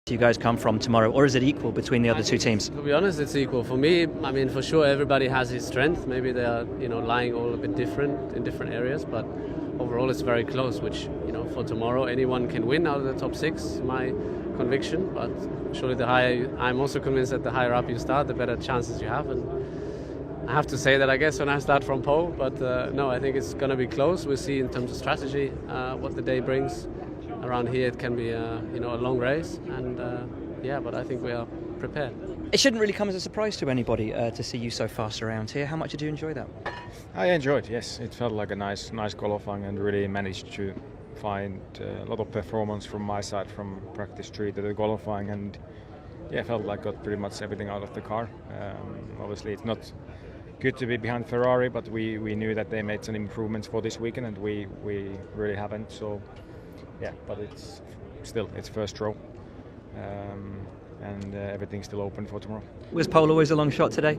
do you guys come from tomorrow, or is it equal between the other two teams? To be honest, it's equal. For me, I mean, for sure, everybody has his strength. Maybe they are, lying all a bit different in different areas, but overall it's very close, which, for tomorrow, anyone can win out of the top six, my conviction. But surely I'm also convinced that the higher up you start, the better chances you have. And I have to say that, I guess, when I start from pole, but no, I think it's going to be close. We'll see in terms of strategy what the day brings. Around here, it can be a long race, and but I think we are prepared. It shouldn't really come as a surprise to anybody to see you so fast around here. How much did you enjoy that? I enjoyed, yes. It felt like a nice qualifying, and really managed to find a lot of performance from my side from practice 3 to the qualifying, and felt like got pretty much everything out of the car. Obviously, it's not good to be behind Ferrari, but we knew that they made some improvements for this weekend, and we really haven't. So. Yeah, but it's first row, and everything's still open for tomorrow. Was pole always a long shot today?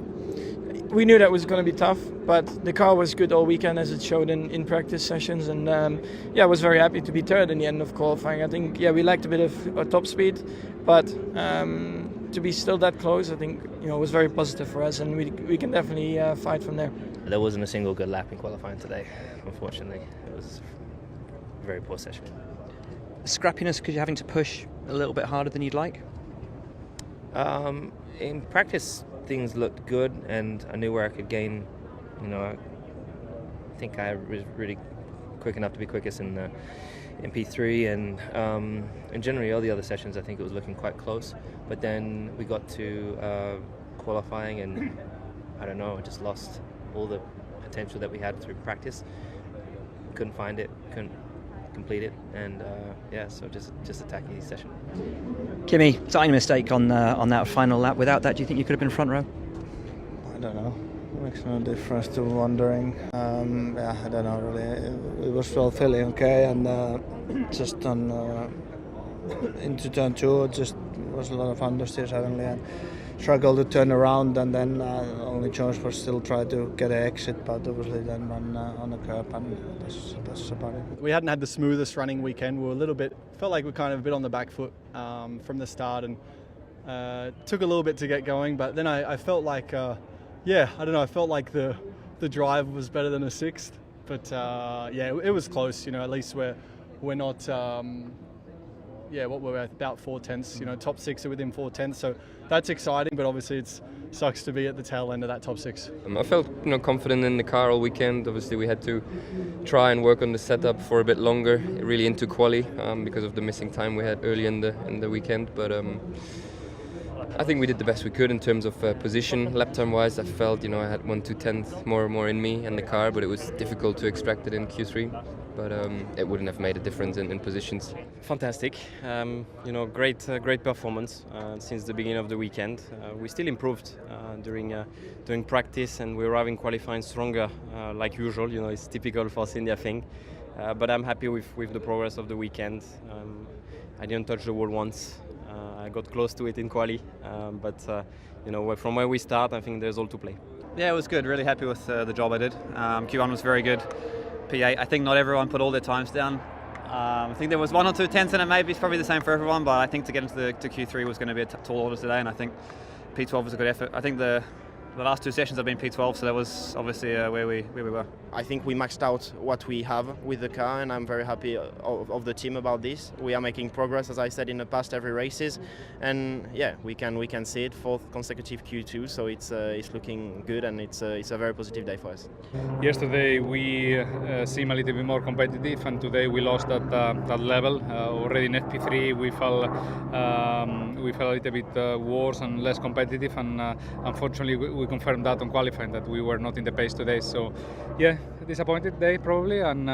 We knew that was going to be tough, but the car was good all weekend, as it showed in practice sessions, and I was very happy to be third in the end of qualifying. I think we lacked a bit of top speed, but to be still that close, I think it was very positive for us, and we can definitely fight from there. There wasn't a single good lap in qualifying today, unfortunately. It was a very poor session. Scrappiness because you're having to push a little bit harder than you'd like? In practice, things looked good, and I knew where I could gain. I think I was really quick enough to be quickest in P3, and generally all the other sessions, I think it was looking quite close. But then we got to qualifying, and I don't know, I just lost all the potential that we had through practice. Couldn't find it, couldn't complete it, and so just attacking each session. Kimi, tiny mistake on that final lap. Without that, do you think you could have been front row? I don't know. It makes no difference to wondering. I don't know really. It was all feeling okay, and just on into turn 2, it just was a lot of understeer suddenly, and struggled to turn around, and then only choice was still try to get an exit, but obviously then run on the curb, and that's about it. We hadn't had the smoothest running weekend. We were felt like we were kind of a bit on the back foot from the start, and took a little bit to get going, but then I felt like, I don't know, I felt like the drive was better than a sixth, but it was close, at least we're not, what were we at? About 4/10, top six are within 4/10, so that's exciting, but obviously it sucks to be at the tail end of that top six. I felt confident in the car all weekend. Obviously we had to try and work on the setup for a bit longer, really into quali, because of the missing time we had early in the weekend, but I think we did the best we could in terms of position. Lap time wise, I felt I had 1/2 more in me and the car, but it was difficult to extract it in Q3. But it wouldn't have made a difference in positions. Fantastic, great performance since the beginning of the weekend. We still improved during practice, and we're arriving qualifying stronger, like usual. It's typical for Cindy, I think. But I'm happy with the progress of the weekend. I didn't touch the wall once. I got close to it in quali, but from where we start, I think there's all to play. Yeah, it was good. Really happy with the job I did. Q1 was very good. P8, I think not everyone put all their times down. I think there was 1 or 2 tenths in it, maybe. It's probably the same for everyone, but I think to get into to Q3 was going to be a tall order today, and I think P12 was a good effort. I think the last 2 sessions have been P12, so that was obviously where we were. I think we maxed out what we have with the car, and I'm very happy of the team about this. We are making progress, as I said in the past, every races, and we can see it, 4th consecutive Q2, so it's looking good, and it's a very positive day for us. Yesterday we seemed a little bit more competitive, and today we lost that level. Already in FP3 we felt a little bit worse and less competitive, and unfortunately we confirmed that on qualifying that we were not in the pace today. So disappointed day probably, and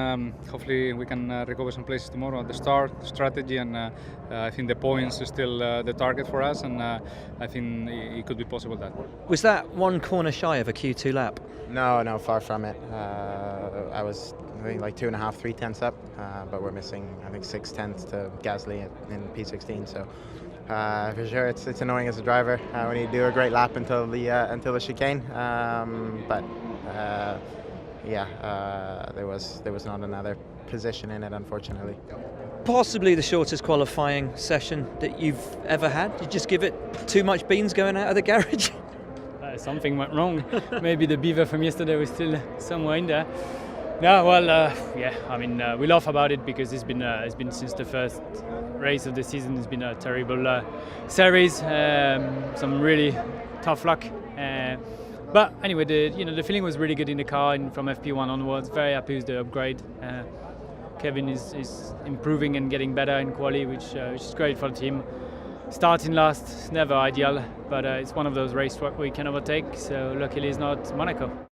hopefully we can recover some places tomorrow at the start, strategy, and I think the points is still the target for us, and I think it could be possible that. Was that 1 corner shy of a Q2 lap? No, far from it. I was like 2.5, 3 tenths up, but we're missing I think 6 tenths to Gasly in P16. So for sure, it's annoying as a driver when you do a great lap until the chicane. But there was not another position in it, unfortunately. possibly the shortest qualifying session that you've ever had? Did you just give it too much beans going out of the garage? Something went wrong. Maybe the beaver from yesterday was still somewhere in there. No, well, yeah. I mean, we laugh about it because it's been since the first race of the season. It's been a terrible series. Some really tough luck. But anyway, the feeling was really good in the car, and from FP1 onwards, very happy with the upgrade. Kevin is improving and getting better in quali, which is great for the team. Starting last is never ideal, but it's one of those races we can overtake, so luckily it's not Monaco.